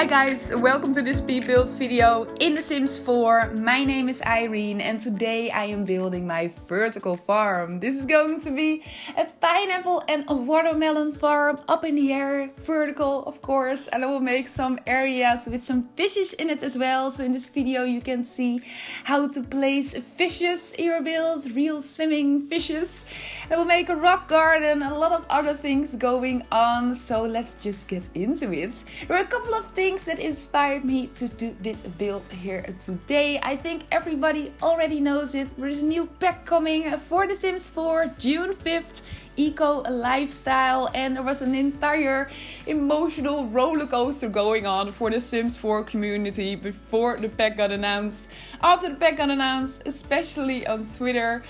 Hi guys, welcome to this build video in The Sims 4. My name is Irene and today I am building my vertical farm. This is going to be a pineapple and a watermelon farm up in the air, vertical of course, and I will make some areas with some fishes in it as well. So in this video you can see how to place fishes in your build, real swimming fishes. I will make a rock garden, a lot of other things going on, so let's just get into it. There are a couple of things that inspired me to do this build here today. I think everybody already knows it. There is a new pack coming for The Sims 4, June 5th. Eco lifestyle, and there was an entire emotional roller coaster going on for the Sims 4 community before the pack got announced, after the pack got announced, especially on Twitter.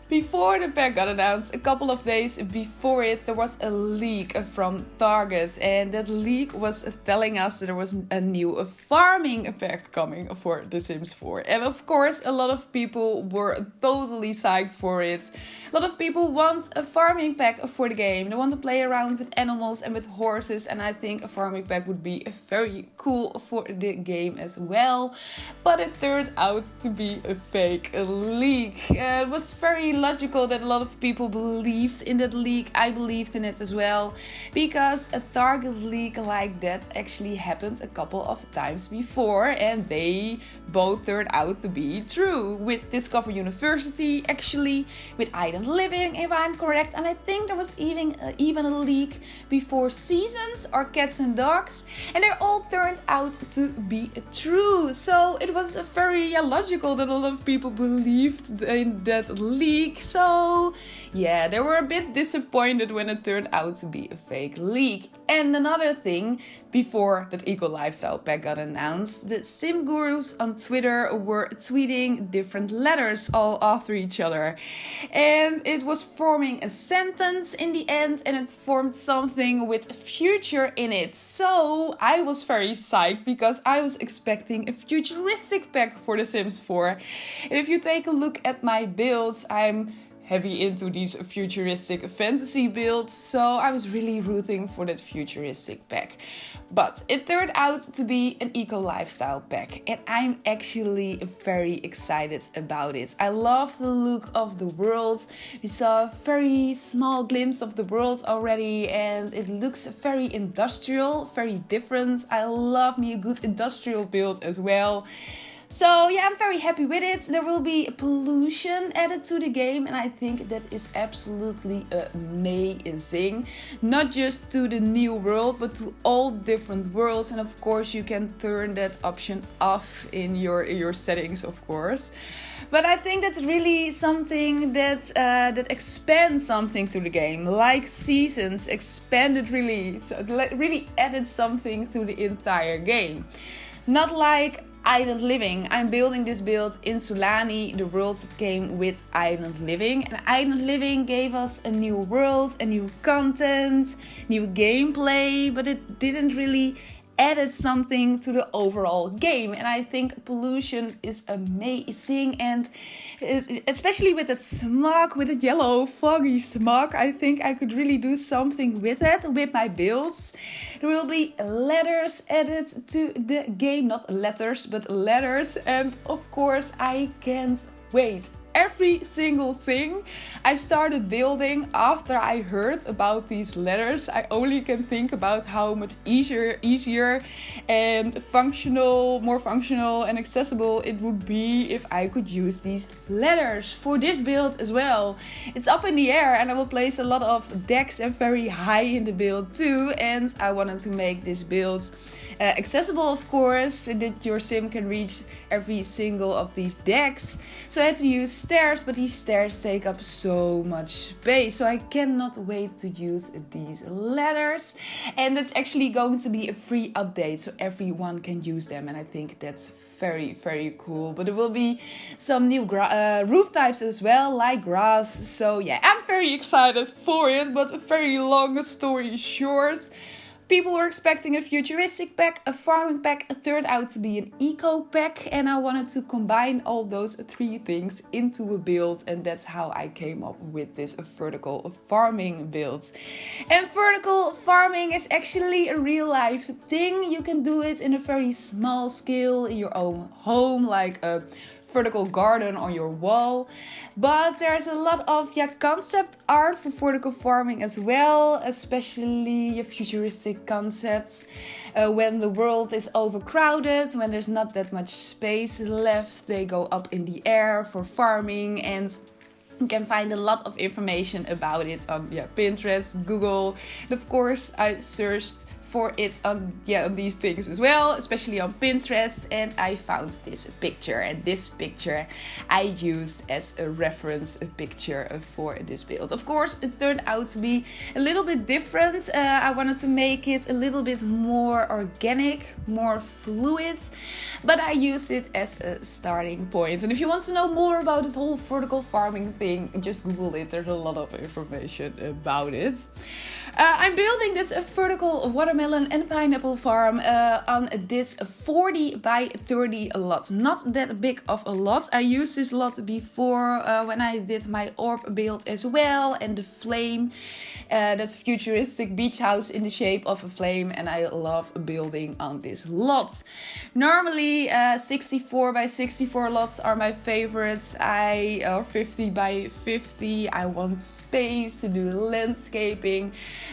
Before the pack got announced, a couple of days before it, there was a leak from Target, and that leak was telling us that there was a new farming pack coming for The Sims 4. And of course, a lot of people were totally psyched for it. A lot of people want a farming pack for the game. They want to play around with animals and with horses, and I think a farming pack would be very cool for the game as well. But it turned out to be a fake leak. It was very logical that a lot of people believed in that leak. I believed in it as well, because a Target leak like that actually happened a couple of times before, and they both turned out to be true. With Discover University, actually, with Island Living, if I'm correct, and I think there was even a leak before Seasons or Cats and Dogs, and they all turned out to be true. So it was very logical that a lot of people believed in that leak. So yeah, they were a bit disappointed when it turned out to be a fake leak. And another thing, before that Eco Lifestyle pack got announced, the Sim gurus on Twitter were tweeting different letters all after each other. And it was forming a sentence in the end, and it formed something with future in it. So I was very psyched because I was expecting a futuristic pack for The Sims 4. And if you take a look at my builds, I'm heavy into these futuristic fantasy builds, so I was really rooting for that futuristic pack. But it turned out to be an eco lifestyle pack, and I'm actually very excited about it. I love the look of the world. We saw a very small glimpse of the world already, and it looks very industrial, very different. I love me a good industrial build as well. So yeah, I'm very happy with it. There will be pollution added to the game, and I think that is absolutely amazing. Not just to the new world, but to all different worlds. And of course, you can turn that option off in your settings, of course. But I think that's really something that expands something to the game, like Seasons expanded really added something to the entire game. Not like Island Living. I'm building this build in Sulani, the world that came with Island Living. And Island Living gave us a new world, a new content, new gameplay, but it didn't really added something to the overall game. And I think pollution is amazing, and especially with that smog, with the yellow foggy smog, I think I could really do something with it, with my builds. There will be letters added to the game, not letters, but letters, and of course I can't wait. Every single thing I started building after I heard about these letters, I only can think about how much easier and more functional and accessible it would be if I could use these letters for this build as well. It's up in the air, and I will place a lot of decks and very high in the build too, and I wanted to make this build accessible, of course, so that your sim can reach every single of these decks. So I had to use stairs, but these stairs take up so much space, so I cannot wait to use these ladders. And that's actually going to be a free update, so everyone can use them, and I think that's very cool. But there will be some new roof types as well, like grass. So yeah, I'm very excited for it, but a very long story short, People were expecting a futuristic pack, a farming pack. It turned out to be an eco pack, and I wanted to combine all those three things into a build, and that's how I came up with this vertical farming build. And vertical farming is actually a real life thing. You can do it in a very small scale in your own home, like a vertical garden on your wall, but there's a lot of concept art for vertical farming as well, especially futuristic concepts when the world is overcrowded, when there's not that much space left. They go up in the air for farming, and you can find a lot of information about it on Pinterest, Google, and of course I searched for it on these things as well, especially on Pinterest, and I found this picture, and this picture I used as a reference picture for this build. Of course, it turned out to be a little bit different. I wanted to make it a little bit more organic, more fluid, but I used it as a starting point. And if you want to know more about the whole vertical farming thing, just Google it. There's a lot of information about it. I'm building this vertical watermelon and pineapple farm on this 40 by 30 lot. Not that big of a lot. I used this lot before when I did my orb build as well, and the flame, that futuristic beach house in the shape of a flame, and I love building on this lot. Normally 64 by 64 lots are my favorites. Or 50 by 50. I want space to do landscaping.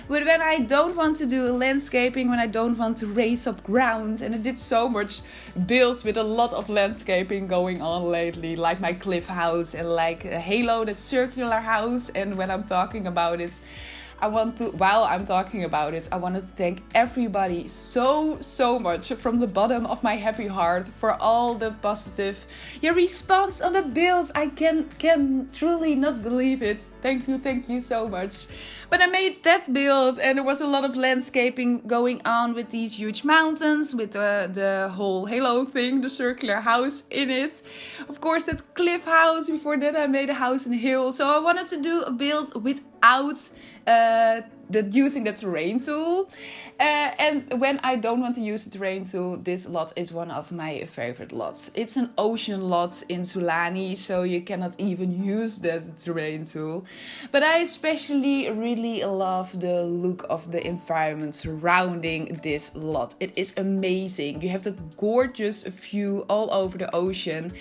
But when I don't want to do landscaping, when I don't want to raise up ground, and I did so much builds with a lot of landscaping going on lately, like my cliff house and like Halo, that circular house. And when I'm talking about it, while I'm talking about it, I want to thank everybody so much from the bottom of my happy heart for all the positive response on the builds. I can truly not believe it. Thank you so much. But I made that build, and there was a lot of landscaping going on with these huge mountains, with the whole Halo thing, the circular house in it. Of course, that cliff house. Before that, I made a house in a hill. So I wanted to do a build without using the terrain tool, and when I don't want to use the terrain tool, this lot is one of my favorite lots. It's an ocean lot in Sulani, so you cannot even use the terrain tool, but I especially really love the look of the environment surrounding this lot. It is amazing. You have that gorgeous view all over the ocean,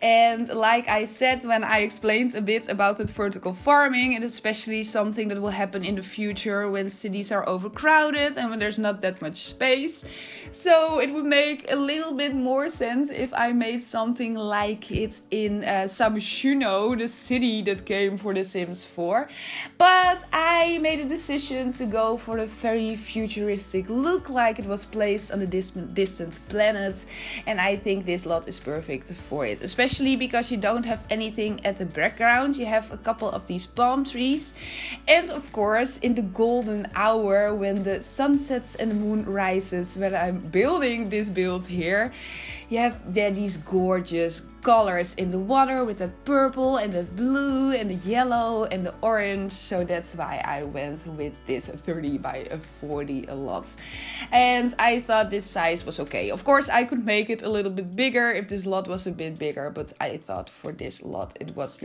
and like I said when I explained a bit about that vertical farming, and especially something that will happen in the future when cities are overcrowded and when there's not that much space. So it would make a little bit more sense if I made something like it in Samshuno, the city that came for The Sims 4. But I made a decision to go for a very futuristic look, like it was placed on a distant planet. And I think this lot is perfect for it, especially because you don't have anything at the background. You have a couple of these palm trees, and of course in the golden hour when the sun sets and the moon rises, when I'm building this build here, you have these gorgeous colors in the water with the purple and the blue and the yellow and the orange. So that's why I went with this 30 by 40 lot. And I thought this size was okay. Of course, I could make it a little bit bigger if this lot was a bit bigger, but I thought for this lot it was,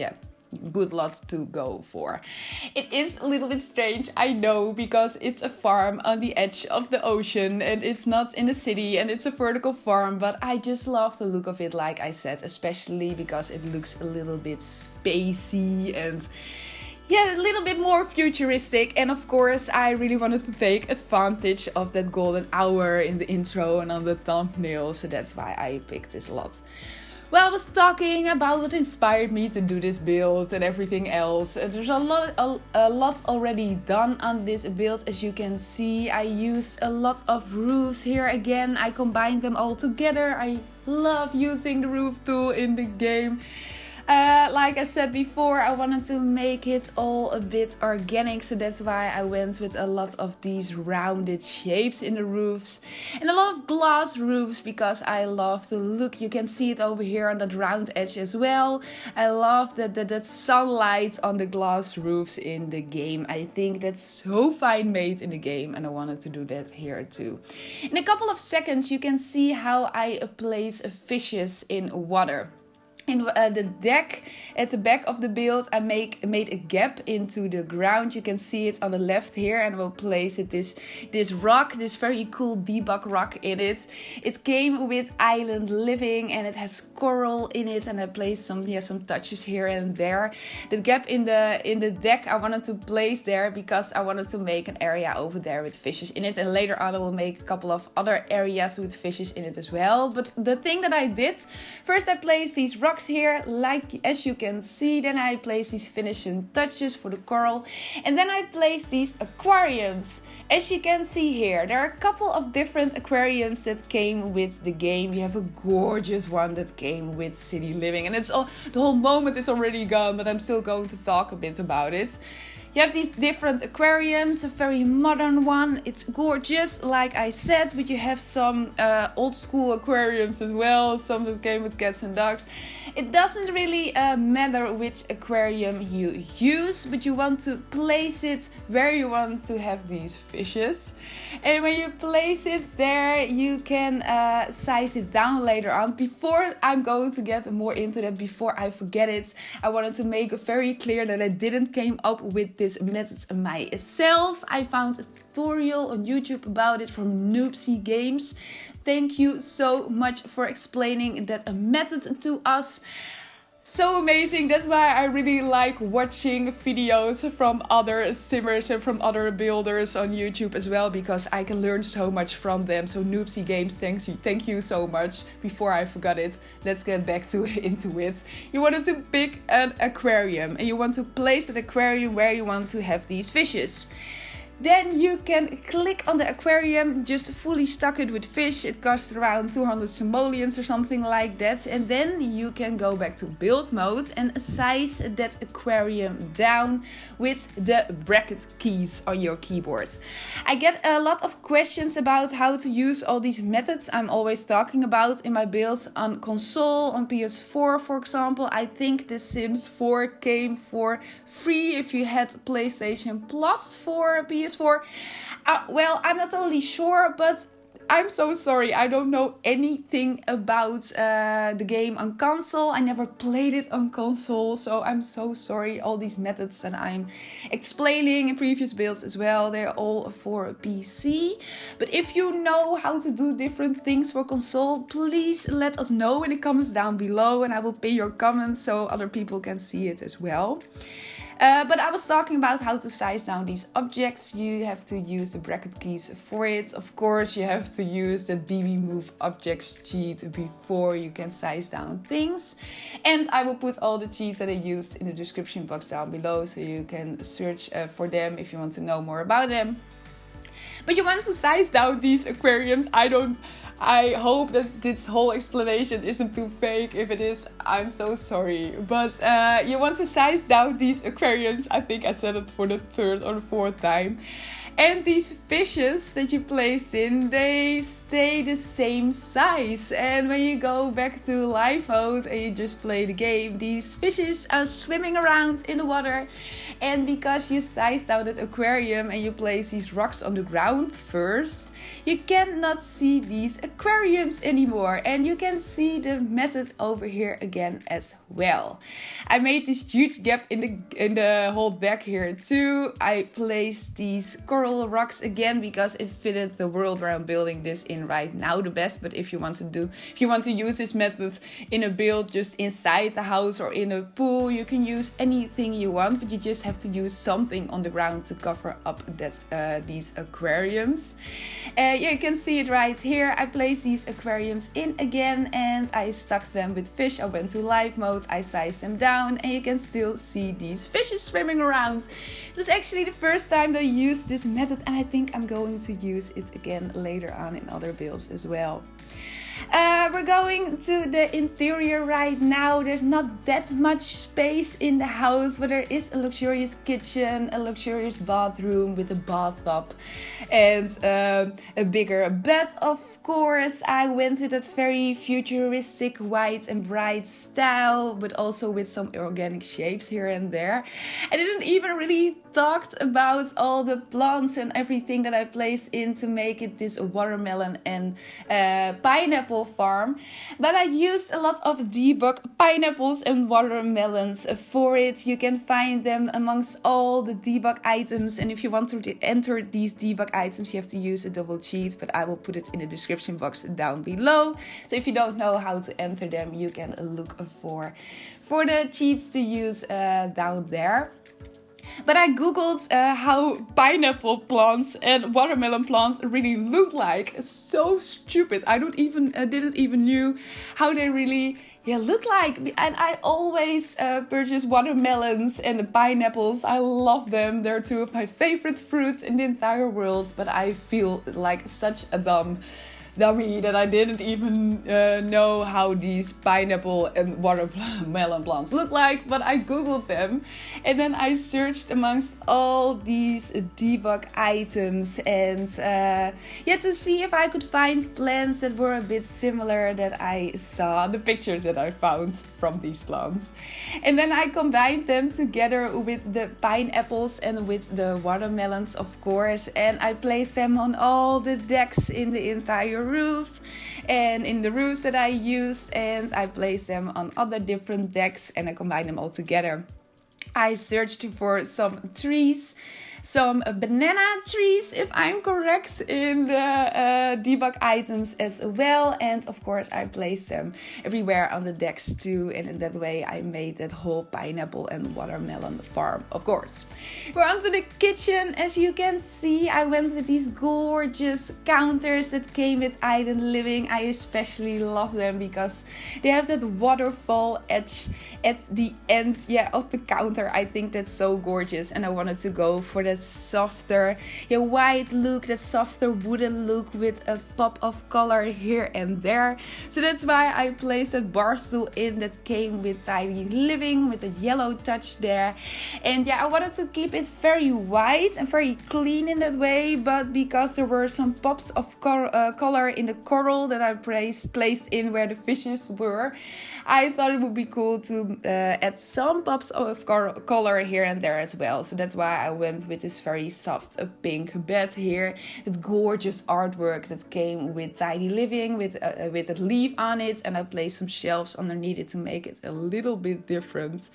good lot to go for. It is a little bit strange, I know, because it's a farm on the edge of the ocean and it's not in the city and it's a vertical farm, but I just love the look of it, like I said, especially because it looks a little bit spacey and a little bit more futuristic. And of course, I really wanted to take advantage of that golden hour in the intro and on the thumbnail, so that's why I picked this lot. Well, I was talking about what inspired me to do this build and everything else. There's a lot already done on this build. As you can see, I used a lot of roofs here again. I combined them all together. I love using the roof tool in the game. Like I said before, I wanted to make it all a bit organic, so that's why I went with a lot of these rounded shapes in the roofs and a lot of glass roofs because I love the look. You can see it over here on that round edge as well. I love that sunlight on the glass roofs in the game. I think that's so fine made in the game, and I wanted to do that here too. In a couple of seconds you can see how I place fishes in water. In the deck at the back of the build, I made a gap into the ground. You can see it on the left here, and we'll place it this rock, this very cool debug rock in it. It came with island living, and it has coral in it, and I placed some touches here and there. The gap in the deck I wanted to place there because I wanted to make an area over there with fishes in it, and later on I will make a couple of other areas with fishes in it as well. But the thing that I did, first I placed these rocks here, like as you can see, then I place these finishing touches for the coral, and then I place these aquariums. As you can see here, there are a couple of different aquariums that came with the game. You have a gorgeous one that came with City Living, and the whole moment is already gone, but I'm still going to talk a bit about it. You have these different aquariums, a very modern one. It's gorgeous, like I said, but you have some old school aquariums as well, some that came with cats and dogs. It doesn't really matter which aquarium you use, but you want to place it where you want to have these fishes. And when you place it there, you can size it down later on. Before I'm going to get more into that, before I forget it, I wanted to make it very clear that I didn't came up with this method myself. I found a tutorial on YouTube about it from NOCC Games. Thank you so much for explaining that method to us. So amazing. That's why I really like watching videos from other simmers and from other builders on YouTube as well, because I can learn so much from them. So NOCC Games, thank you so much. Before I forgot it, let's get back into it. You wanted to pick an aquarium, and you want to place that aquarium where you want to have these fishes. Then you can click on the aquarium, just fully stock it with fish. It costs around 200 simoleons or something like that. And then you can go back to build mode and size that aquarium down with the bracket keys on your keyboard. I get a lot of questions about how to use all these methods I'm always talking about in my builds on console, on PS4 for example. I think The Sims 4 came for free if you had PlayStation Plus for PS4. Well, I'm not totally sure, but I'm so sorry. I don't know anything about the game on console. I never played it on console, so I'm so sorry. All these methods that I'm explaining in previous builds as well, they're all for PC. But if you know how to do different things for console, please let us know in the comments down below, and I will pin your comments so other people can see it as well. But I was talking about how to size down these objects. You have to use the bracket keys for it. Of course, you have to use the bb.moveobjects cheat before you can size down things. And I will put all the cheats that I used in the description box down below, so you can search for them if you want to know more about them. But you want to size down these aquariums. I hope that this whole explanation isn't too fake. If it is, I'm so sorry. But you want to size down these aquariums. I think I said it for the third or the fourth time. And these fishes that you place in, they stay the same size. And when you go back to live mode and you just play the game, these fishes are swimming around in the water. And because you size down that aquarium and you place these rocks on the ground first, you cannot see these aquariums anymore. And you can see the method over here again as well. I made this huge gap in the whole deck here too. I placed these coral rocks again because it fitted the world where I'm building this in right now the best. But if you want to use this method in a build just inside the house or in a pool, you can use anything you want, but you just have to use something on the ground to cover up these aquariums. You can see it right here. I placed these aquariums in again and I stuck them with fish. I went to live mode, I sized them down, and you can still see these fishes swimming around. It was actually the first time that I used this method, and I think I'm going to use it again later on in other builds as well. We're going to the interior right now. There's not that much space in the house, but there is a luxurious kitchen, a luxurious bathroom with a bathtub, and a bigger bed, of course. I went with that very futuristic white and bright style, but also with some organic shapes here and there. I didn't even really talked about all the plants and everything that I placed in to make it this watermelon and pineapple farm, but I used a lot of debug pineapples and watermelons for it. You can find them amongst all the debug items, and if you want to enter these debug items you have to use a double cheat, but I will put it in the description box down below. So if you don't know how to enter them, you can look for the cheats to use down there. But I googled how pineapple plants and watermelon plants really look like. It's so stupid. I didn't even knew how they really look like. And I always purchase watermelons and the pineapples. I love them. They're two of my favorite fruits in the entire world. But I feel like such a dummy that I didn't even know how these pineapple and watermelon plants look like, but I googled them and then I searched amongst all these debug items and to see if I could find plants that were a bit similar that I saw, the pictures that I found from these plants. And then I combined them together with the pineapples and with the watermelons, of course, and I placed them on all the decks in the entire roof and in the roofs that I used, and I placed them on other different decks and I combined them all together. I searched for some trees, some banana trees if I'm correct, in the debug items as well, and of course I placed them everywhere on the decks too, and in that way I made that whole pineapple and watermelon farm, of course. We're onto the kitchen. As you can see, I went with these gorgeous counters that came with Island Living. I especially love them because they have that waterfall edge at the end of the counter. I think that's so gorgeous, and I wanted to go for that softer white look, that softer wooden look with a pop of color here and there. So that's why I placed that bar stool in that came with Tidy Living with a yellow touch there. And I wanted to keep it very white and very clean in that way, but because there were some pops of color in the coral that I placed in where the fishes were, I thought it would be cool to add some pops of color here and there as well. So that's why I went with this very soft pink bed here, with gorgeous artwork that came with Tidy Living with a leaf on it, and I placed some shelves underneath it to make it a little bit different.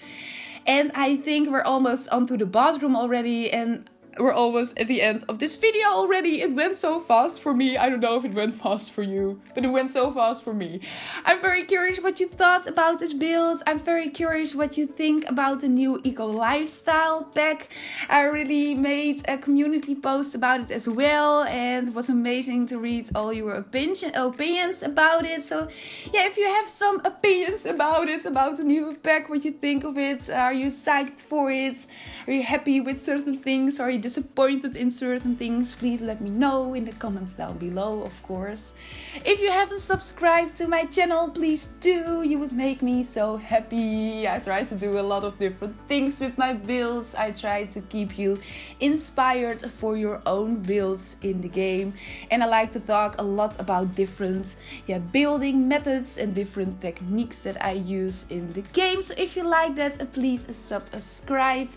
And I think we're almost onto the bathroom already, and we're almost at the end of this video already. It went so fast for me. I don't know if it went fast for you, but it went so fast for me. I'm very curious what you thought about this build. I'm very curious what you think about the new Eco Lifestyle pack. I really made a community post about it as well, and it was amazing to read all your opinions about it. So if you have some opinions about it, about the new pack, what you think of it, are you psyched for it? Are you happy with certain things? Are you disappointed in certain things? Please let me know in the comments down below, of course. If you haven't subscribed to my channel, please do. You would make me so happy. I try to do a lot of different things with my builds. I try to keep you inspired for your own builds in the game, and I like to talk a lot about different building methods and different techniques that I use in the game. So if you like that, please subscribe.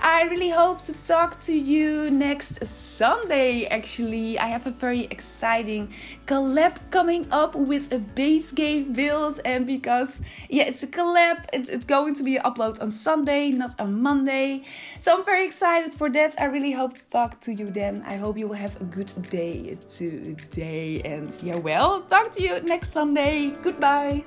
I really hope to talk to you next Sunday. Actually, I have a very exciting collab coming up with a base game build, and because it's a collab, it's going to be an upload on Sunday, not on Monday. So I'm very excited for that. I really hope to talk to you then. I hope you will have a good day today, and talk to you next Sunday. Goodbye.